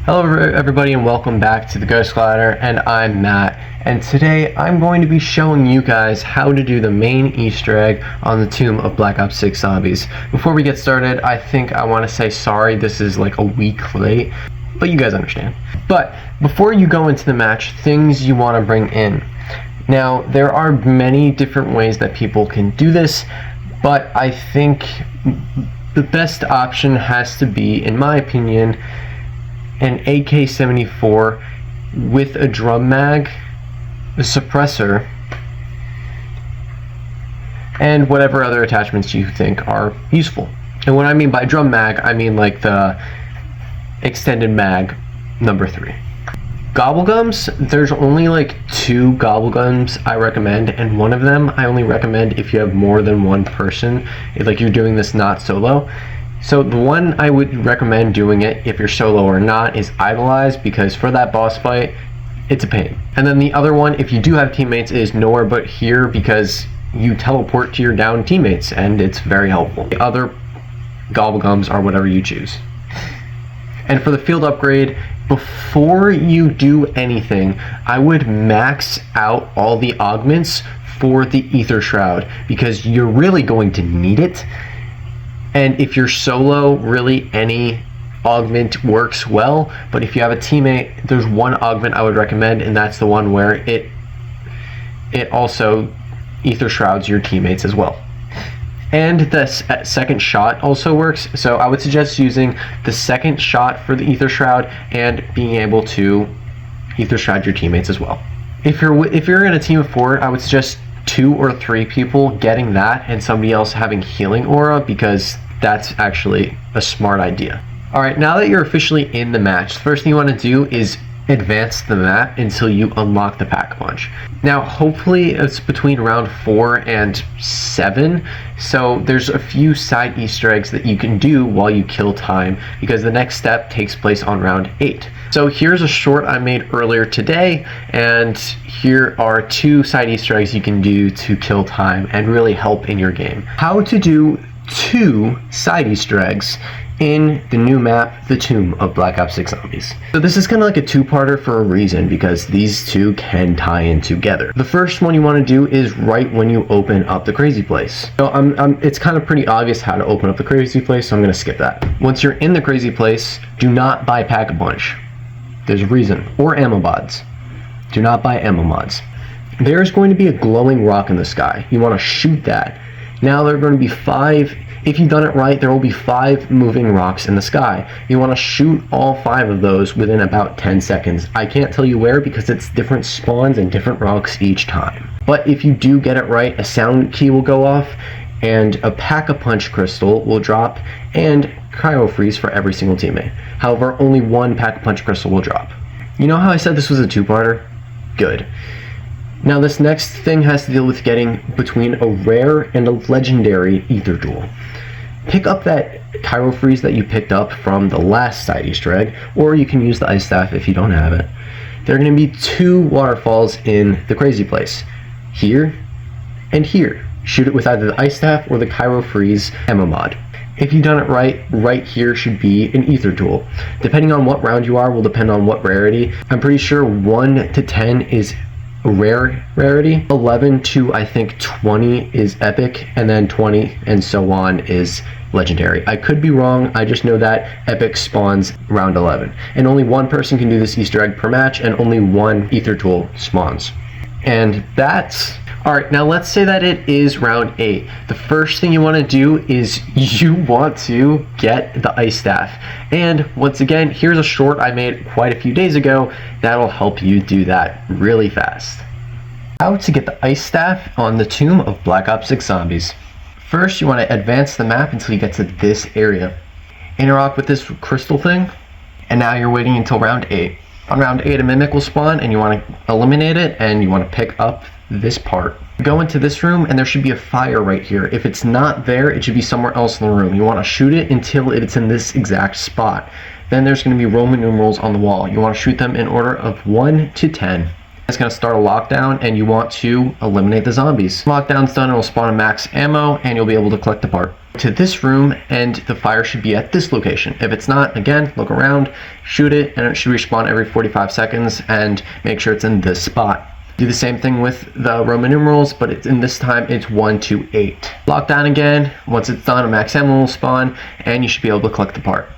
Hello everybody and welcome back to the Ghost Glider, and I'm Matt, and today I'm going to be showing you guys how to do the main Easter egg on the Tomb of Black Ops 6 Zombies. Before we get started, I think I want to say sorry, this is like a week late, but you guys understand. But before you go into the match, things you want to bring in. Now, there are many different ways that people can do this, but I think the best option has to be, in my opinion, an AK-74 with a drum mag, a suppressor, and whatever other attachments you think are useful. And what I mean by drum mag, I mean like the extended mag number 3. Gobblegums, there's only like 2 gobblegums I recommend, and one of them I only recommend if you have more than one person, if like you're doing this not solo. So the one I would recommend doing it if you're solo or not is Idolize, because for that boss fight it's a pain. And then the other one, if you do have teammates, is Nowhere But Here, because you teleport to your downed teammates and it's very helpful. The other gobblegums are whatever you choose. And for the field upgrade, before you do anything, I would max out all the augments for the Ether Shroud, because you're really going to need it. And if you're solo, really any augment works well, but if you have a teammate, there's one augment I would recommend, and that's the one where it also Ether Shrouds your teammates as well. And the second shot also works, so I would suggest using the second shot for the Ether Shroud and being able to Ether Shroud your teammates as well. If you're in a team of 4, I would suggest 2 or 3 people getting that and somebody else having healing aura, because that's actually a smart idea. Alright, now that you're officially in the match, the first thing you want to do is advance the map until you unlock the Pack-a-Punch. Now hopefully it's between round 4 and 7, so there's a few side Easter eggs that you can do while you kill time, because the next step takes place on round 8. So here's a short I made earlier today, and here are 2 side Easter eggs you can do to kill time and really help in your game. How to do 2 side Easter eggs in the new map, the Tomb of Black Ops 6 Zombies. So this is kind of like a 2-parter for a reason, because these 2 can tie in together. The first one you want to do is right when you open up the Crazy Place. So it's kind of pretty obvious how to open up the Crazy Place, so I'm going to skip that. Once you're in the Crazy Place, do not buy Pack-a-Punch. There's a reason. Or ammo mods. Do not buy ammo mods. There's going to be a glowing rock in the sky. You want to shoot that. Now there are going to be 5. If you've done it right, there will be 5 moving rocks in the sky. You want to shoot all 5 of those within about 10 seconds. I can't tell you where, because it's different spawns and different rocks each time. But if you do get it right, a sound key will go off, and a Pack-a-Punch crystal will drop, and cryo freeze for every single teammate. However, only 1 Pack-a-Punch crystal will drop. You know how I said this was a 2-parter? Good. Now this next thing has to deal with getting between a rare and a legendary Ether Jewel. Pick up that Cryo Freeze that you picked up from the last side Easter egg, or you can use the Ice Staff if you don't have it. There are going to be 2 waterfalls in the Crazy Place. Here and here. Shoot it with either the Ice Staff or the Cryo Freeze ammo mod. If you've done it right here should be an Ether Jewel. Depending on what round you are will depend on what rarity. I'm pretty sure 1 to 10 is rare rarity, 11 to I think 20 is epic, and then 20 and so on is legendary. I could be wrong, I just know that epic spawns round 11, and only 1 person can do this Easter egg per match, and only 1 Ether Jewel spawns. And that's alright. Now let's say that it is round 8. The first thing you want to do is you want to get the Ice Staff, and once again, here's a short I made quite a few days ago that'll help you do that really fast. How to get the Ice Staff on the Tomb of Black Ops 6 Zombies. First, you want to advance the map until you get to this area. Interact with this crystal thing, and now you're waiting until round 8. On round 8, a Mimic will spawn, and you want to eliminate it, and you want to pick up this part. Go into this room, and there should be a fire right here. If it's not there, it should be somewhere else in the room. You want to shoot it until it's in this exact spot. Then there's going to be Roman numerals on the wall. You want to shoot them in order of 1 to 10. It's going to start a lockdown, and you want to eliminate the zombies. Lockdown's done, it'll spawn a max ammo, and you'll be able to collect the part. To this room, and the fire should be at this location. If it's not, again, look around, shoot it, and it should respawn every 45 seconds, and make sure it's in this spot. Do the same thing with the Roman numerals, but it's in this time it's 1 to 8. Lockdown again, once it's done, a max ammo will spawn, and you should be able to collect the part.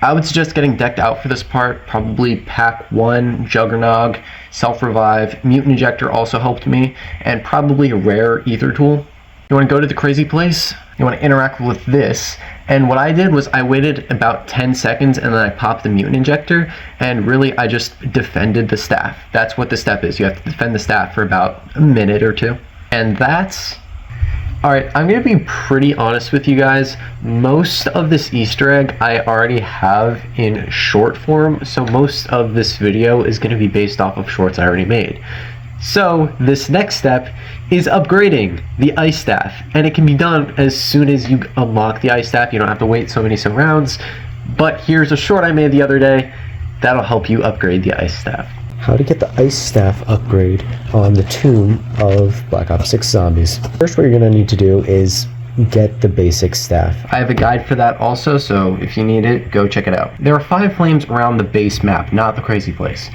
I would suggest getting decked out for this part, probably Pack 1, Juggernog, Self-Revive, Mutant Ejector also helped me, and probably a rare Ether Tool. You want to go to the crazy place, you want to interact with this, and what I did was I waited about 10 seconds and then I popped the Mutant Injector, and really I just defended the staff. That's what the step is, you have to defend the staff for about a minute or two. And that's... Alright, I'm going to be pretty honest with you guys. Most of this Easter egg I already have in short form, so most of this video is going to be based off of shorts I already made. So this next step is upgrading the Ice Staff, and it can be done as soon as you unlock the Ice Staff. You don't have to wait so many rounds, but here's a short I made the other day that'll help you upgrade the Ice Staff. How to get the Ice Staff upgrade on the Tomb of Black Ops 6 Zombies. First, what you're going to need to do is get the basic staff. I have a guide for that also, so if you need it, go check it out. There are 5 flames around the base map, not the crazy place.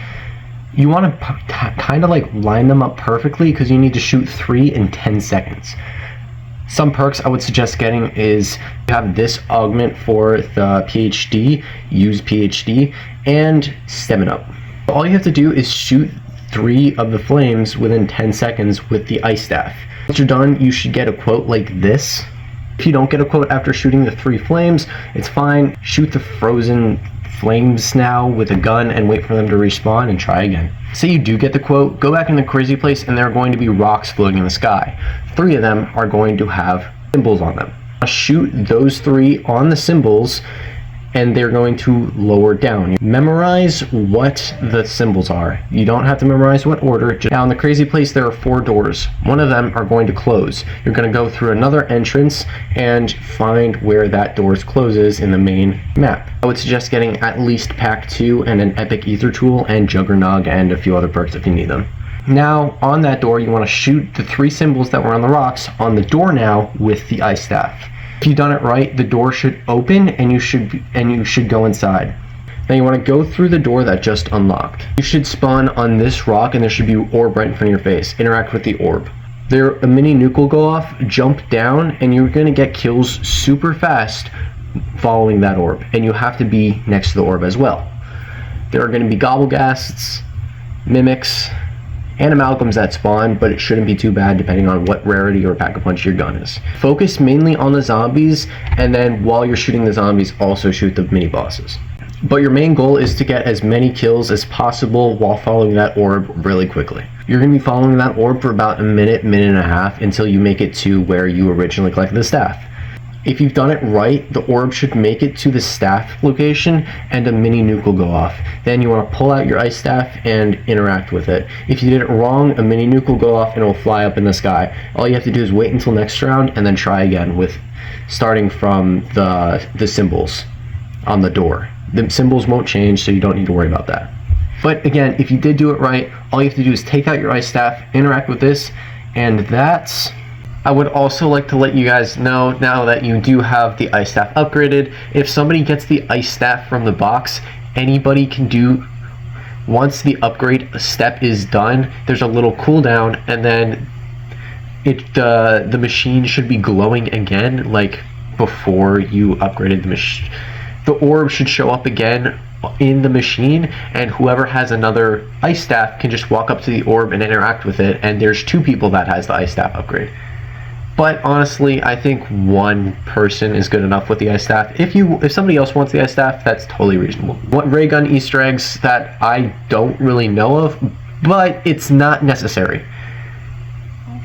You want to kind of like line them up perfectly because you need to shoot 3 in 10 seconds. Some perks I would suggest getting is you have this augment for the PhD, use PhD, and Stamina Up. All you have to do is shoot 3 of the flames within 10 seconds with the Ice Staff. Once you're done, you should get a quote like this. If you don't get a quote after shooting the 3 flames, it's fine. Shoot the frozen flames now with a gun and wait for them to respawn and try again. Say you do get the quote, go back in the crazy place and there are going to be rocks floating in the sky. 3 of them are going to have symbols on them. Shoot those 3 on the symbols and they're going to lower down. Memorize what the symbols are. You don't have to memorize what order. Now in the crazy place there are 4 doors. One of them are going to close. You're going to go through another entrance and find where that door closes in the main map. I would suggest getting at least Pack 2 and an Epic Ether Tool and Juggernog and a few other perks if you need them. Now on that door you want to shoot the 3 symbols that were on the rocks on the door now with the Ice Staff. If you've done it right, the door should open and you should go inside. Now you want to go through the door that just unlocked. You should spawn on this rock and there should be an orb right in front of your face. Interact with the orb. There, a mini nuke will go off, jump down, and you're going to get kills super fast following that orb. And you have to be next to the orb as well. There are going to be gobbleghasts, mimics, and amalgams that spawn, but it shouldn't be too bad depending on what rarity or pack-a-punch your gun is. Focus mainly on the zombies, and then while you're shooting the zombies, also shoot the mini-bosses. But your main goal is to get as many kills as possible while following that orb really quickly. You're going to be following that orb for about a minute, minute and a half until you make it to where you originally collected the staff. If you've done it right, the orb should make it to the staff location and a mini nuke will go off. Then you want to pull out your Ice Staff and interact with it. If you did it wrong, a mini nuke will go off and it will fly up in the sky. All you have to do is wait until next round and then try again with starting from the symbols on the door. The symbols won't change, so you don't need to worry about that. But again, if you did do it right, all you have to do is take out your Ice Staff, interact with this, and that's... I would also like to let you guys know, now that you do have the Ice Staff upgraded, if somebody gets the Ice Staff from the box, anybody can do, once the upgrade step is done, there's a little cooldown, and then the machine should be glowing again, like before you upgraded the machine. The orb should show up again in the machine, and whoever has another Ice Staff can just walk up to the orb and interact with it, and there's 2 people that has the Ice Staff upgrade. But honestly, I think 1 person is good enough with the Ice Staff. If somebody else wants the Ice Staff, that's totally reasonable. What ray gun Easter eggs that I don't really know of, but it's not necessary.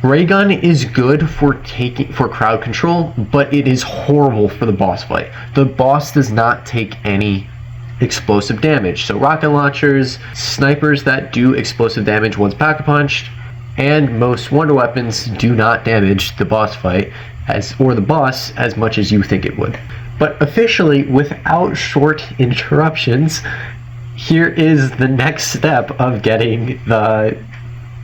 Ray gun is good for crowd control, but it is horrible for the boss fight. The boss does not take any explosive damage. So rocket launchers, snipers that do explosive damage once pack-a-punched, and most wonder weapons do not damage the boss fight or the boss as much as you think it would. But officially, without short interruptions, here is the next step of getting the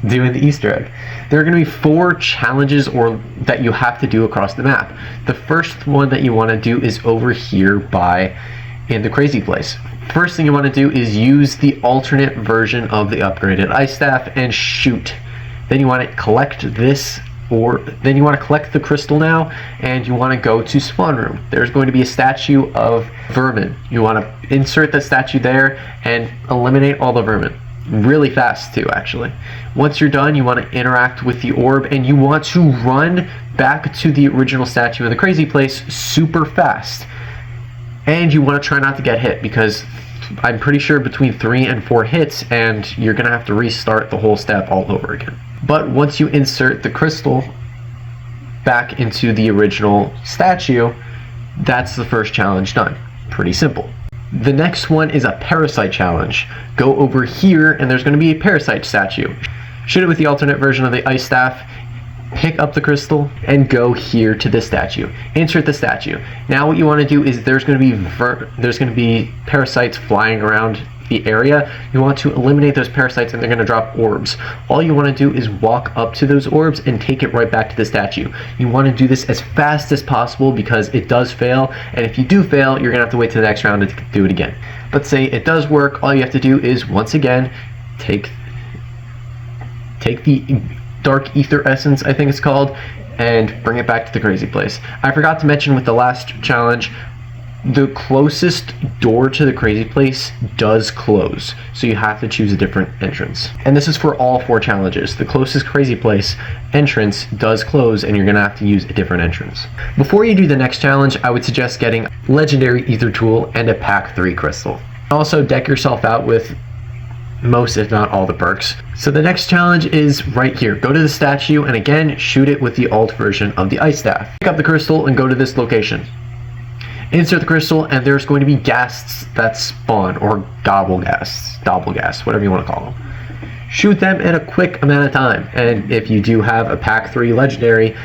doing the Easter egg. There are going to be 4 challenges that you have to do across the map. The first one that you want to do is over here in the crazy place. First thing you want to do is use the alternate version of the upgraded ice staff and shoot. Then you want to collect then you want to collect the crystal now, and you want to go to spawn room. There's going to be a statue of vermin. You want to insert the statue there and eliminate all the vermin. Really fast too, actually. Once you're done, you want to interact with the orb, and you want to run back to the original statue of the crazy place super fast. And you want to try not to get hit, because I'm pretty sure between 3 and 4 hits and you're gonna have to restart the whole step all over again. But once you insert the crystal back into the original statue, that's the first challenge done. Pretty simple. The next one is a parasite challenge. Go over here and there's going to be a parasite statue. Shoot it with the alternate version of the ice staff, pick up the crystal, and go here to this statue. Insert the statue. Now what you want to do is there's going to be parasites flying around the area. You want to eliminate those parasites, and they're going to drop orbs. All you want to do is walk up to those orbs and take it right back to the statue. You want to do this as fast as possible because it does fail, and if you do fail, you're going to have to wait till the next round to do it again. Let's say it does work. All you have to do is, once again, take the dark ether essence, I think it's called, and bring it back to the crazy place. I forgot to mention with the last challenge, the closest door to the crazy place does close, so you have to choose a different entrance. And this is for all 4 challenges. The closest crazy place entrance does close, and you're gonna have to use a different entrance. Before you do the next challenge, I would suggest getting legendary ether tool and a pack 3 crystal. Also deck yourself out with most, if not all, the perks. So the next challenge is right here. Go to the statue and again shoot it with the alt version of the ice staff. Pick up the crystal and go to this location. Insert the crystal, and there's going to be ghasts that spawn, or doppelghasts, whatever you want to call them. Shoot them in a quick amount of time, and if you do have a pack 3 legendary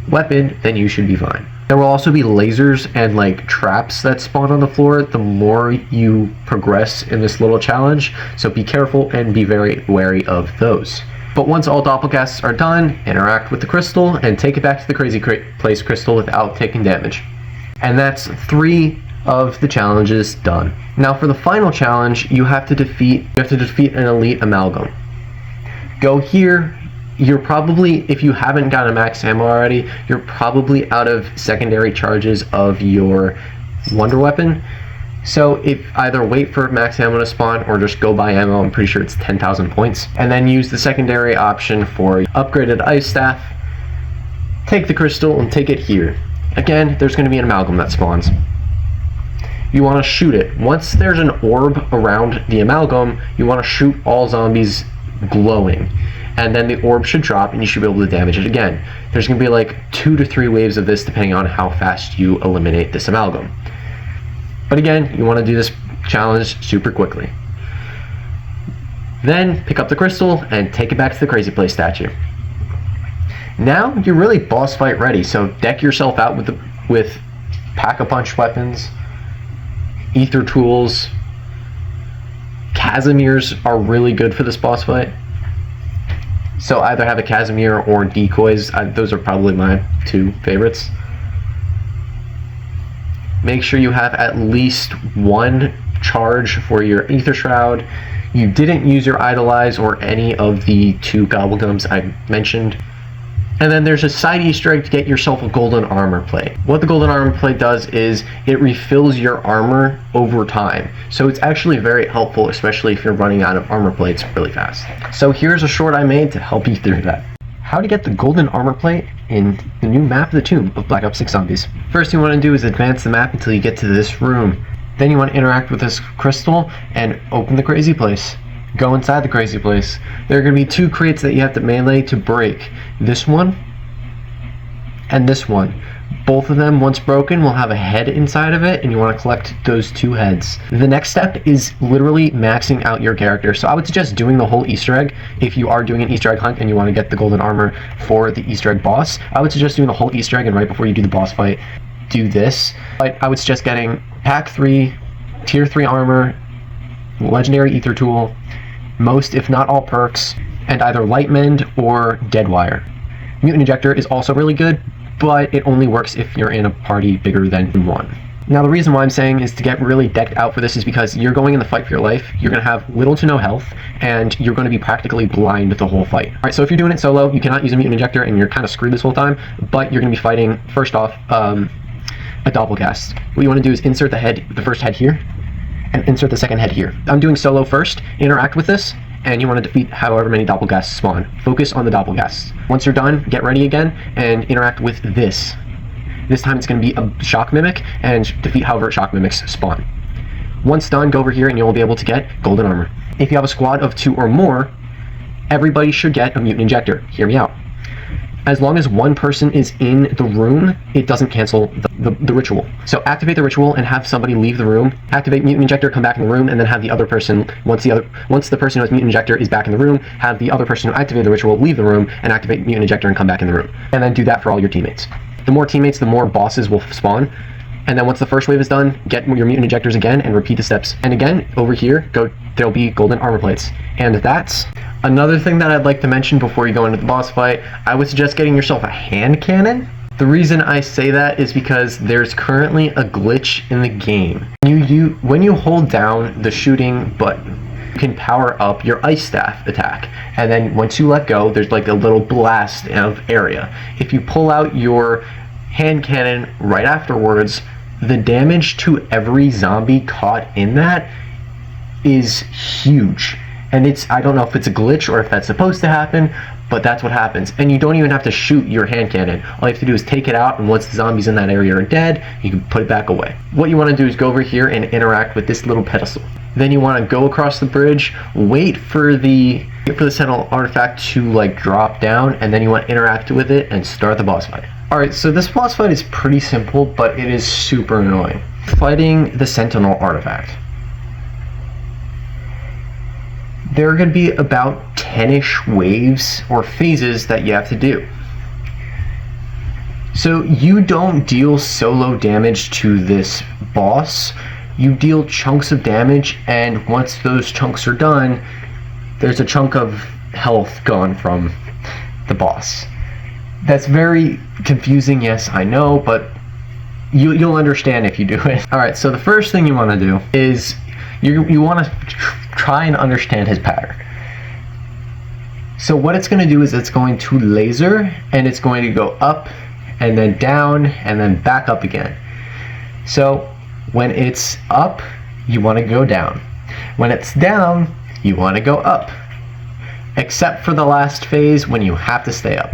weapon, then you should be fine. There will also be lasers and like traps that spawn on the floor the more you progress in this little challenge, so be careful and be very wary of those. But once all doppelghasts are done, interact with the crystal and take it back to the crazy place crystal without taking damage. And that's 3 of the challenges done. Now for the final challenge, you have to defeat an elite amalgam. Go here. You're probably, if you haven't got a max ammo already, you're probably out of secondary charges of your wonder weapon. So if either wait for max ammo to spawn or just go buy ammo, I'm pretty sure it's 10,000 points, and then use the secondary option for upgraded ice staff. Take the crystal and take it here. Again, there's going to be an amalgam that spawns. You want to shoot it. Once there's an orb around the amalgam, you want to shoot all zombies glowing. And then the orb should drop and you should be able to damage it again. There's going to be like 2 to 3 waves of this depending on how fast you eliminate this amalgam. But again, you want to do this challenge super quickly. Then pick up the crystal and take it back to the crazy place statue. Now you're really boss fight ready, so deck yourself out with pack-a-punch weapons, ether tools. Casimirs are really good for this boss fight. So either have a Casimir or decoys. Those are probably my 2 favorites. Make sure you have at least 1 charge for your ether shroud. You didn't use your idolize or any of the 2 gobblegums I mentioned. And then there's a side Easter egg to get yourself a golden armor plate. What the golden armor plate does is it refills your armor over time. So it's actually very helpful, especially if you're running out of armor plates really fast. So here's a short I made to help you through that. How to get the golden armor plate in the new map of the Tomb of Black Ops 6 Zombies. First thing you want to do is advance the map until you get to this room. Then you want to interact with this crystal and open the crazy place. Go inside the crazy place. There are going to be 2 crates that you have to melee to break. This one and this one. Both of them, once broken, will have a head inside of it, and you want to collect those 2 heads. The next step is literally maxing out your character. So I would suggest doing the whole Easter egg. If you are doing an Easter egg hunt and you want to get the golden armor for the Easter egg boss, I would suggest doing the whole Easter egg, and right before you do the boss fight, do this. I would suggest getting pack 3, tier 3 armor, legendary ether tool, most if not all perks, and either Light Mend or Dead Wire. Mutant Injector is also really good, but it only works if you're in a party bigger than 1. Now the reason why I'm saying is to get really decked out for this is because you're going in the fight for your life, you're going to have little to no health, and you're going to be practically blind the whole fight. Alright, so if you're doing it solo, you cannot use a Mutant Injector and you're kind of screwed this whole time, but you're going to be fighting, first off, a Doppelgast. What you want to do is insert the first head here, and insert the second head here. I'm doing solo first, interact with this, and you want to defeat however many Doppelgasts spawn. Focus on the Doppelgasts. Once you're done, get ready again, and interact with this. This time it's going to be a Shock Mimic, and defeat however Shock Mimics spawn. Once done, go over here and you'll be able to get Golden Armor. If you have a squad of 2 or more, everybody should get a Mutant Injector. Hear me out. As long as one person is in the room, it doesn't cancel the ritual. So activate the ritual and have somebody leave the room. Activate Mutant Injector, come back in the room, and then have the other person, once the person who has Mutant Injector is back in the room, have the other person who activated the ritual leave the room and activate Mutant Injector and come back in the room. And then do that for all your teammates. The more teammates, the more bosses will spawn. And then once the first wave is done, get your Mutant Injectors again and repeat the steps. And again, over here, there'll be golden armor plates. And that's another thing that I'd like to mention before you go into the boss fight. I would suggest getting yourself a hand cannon. The reason I say that is because there's currently a glitch in the game. When you hold down the shooting button, you can power up your Ice Staff attack, and then once you let go, there's like a little blast of area. If you pull out your hand cannon right afterwards, the damage to every zombie caught in that is huge. And I don't know if it's a glitch or if that's supposed to happen, but that's what happens. And you don't even have to shoot your hand cannon. All you have to do is take it out, and once the zombies in that area are dead, you can put it back away. What you want to do is go over here and interact with this little pedestal. Then you want to go across the bridge, wait for the Sentinel artifact to like drop down, and then you want to interact with it and start the boss fight. Alright, so this boss fight is pretty simple, but it is super annoying. Fighting the Sentinel artifact. There are going to be about 10-ish waves or phases that you have to do. So you don't deal solo damage to this boss. You deal chunks of damage, and once those chunks are done, there's a chunk of health gone from the boss. That's very confusing, yes, I know, but you'll understand if you do it. Alright, so the first thing you want to do is you want to try and understand his pattern. So what it's going to do is it's going to laser, and it's going to go up and then down and then back up again. So when it's up, you want to go down. When it's down, you want to go up. Except for the last phase when you have to stay up.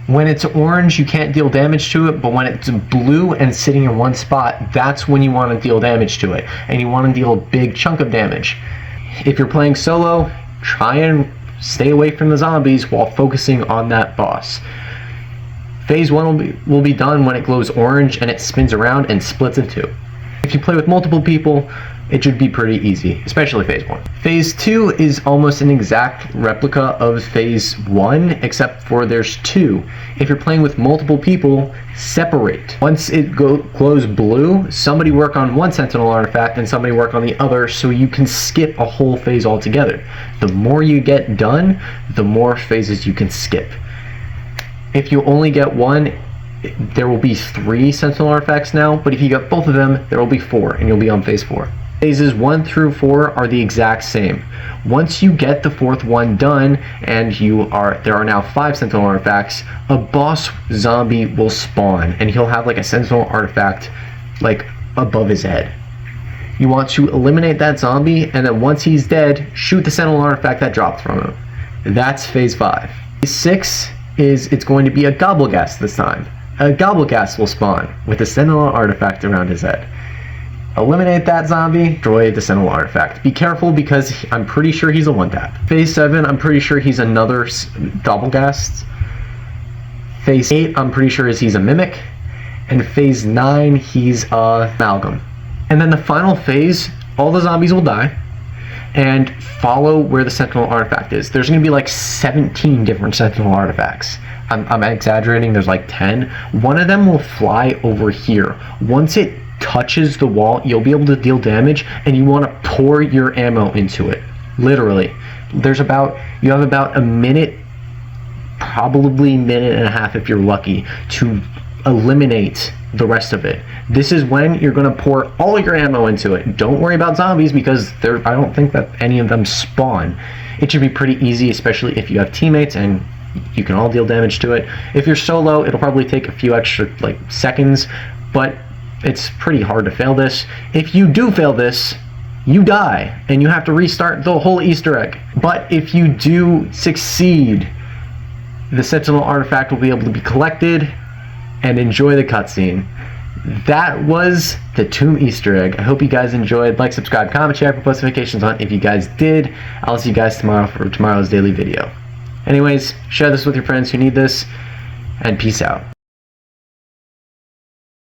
When it's orange, you can't deal damage to it, but when it's blue and sitting in one spot, that's when you want to deal damage to it. And you want to deal a big chunk of damage. If you're playing solo, try and stay away from the zombies while focusing on that boss. Phase 1 will be done when it glows orange and it spins around and splits in 2. If you play with multiple people, it should be pretty easy, especially Phase 1. Phase 2 is almost an exact replica of Phase 1, except for there's 2. If you're playing with multiple people, separate. Once it glows blue, somebody work on one Sentinel artifact and somebody work on the other, so you can skip a whole phase altogether. The more you get done, the more phases you can skip. If you only get one, there will be 3 Sentinel artifacts now, but if you get both of them, there will be 4, and you'll be on Phase 4. Phases 1 through 4 are the exact same. Once you get the 4th one done, and there are now 5 Sentinel artifacts, a boss zombie will spawn, and he'll have like a Sentinel artifact like above his head. You want to eliminate that zombie, and then once he's dead, shoot the Sentinel artifact that dropped from him. That's Phase 5. Phase 6 is it's going to be a Gobblegast this time. A Gobblegast will spawn with a Sentinel artifact around his head. Eliminate that zombie, destroy the Sentinel artifact. Be careful because I'm pretty sure he's a one-tap. Phase 7, I'm pretty sure he's another Doppelgast. Phase 8, I'm pretty sure he's a Mimic. And Phase 9, he's a Amalgam. And then the final phase, all the zombies will die and follow where the Sentinel artifact is. There's going to be like 17 different Sentinel artifacts. I'm exaggerating, there's like 10. One of them will fly over here. Once it touches the wall, you'll be able to deal damage, and you want to pour your ammo into it. Literally. You have about a minute, probably minute and a half if you're lucky, to eliminate the rest of it. This is when you're going to pour all your ammo into it. Don't worry about zombies because I don't think that any of them spawn. It should be pretty easy, especially if you have teammates and you can all deal damage to it. If you're solo, it'll probably take a few extra seconds, but it's pretty hard to fail this. If you do fail this, you die and you have to restart the whole Easter egg. But if you do succeed, the Sentinel artifact will be able to be collected and enjoy the cutscene. That was the Tomb Easter egg. I hope you guys enjoyed. Like, subscribe, comment, share, put post notifications on if you guys did. I'll see you guys tomorrow for tomorrow's daily video. Anyways, share this with your friends who need this, and peace out.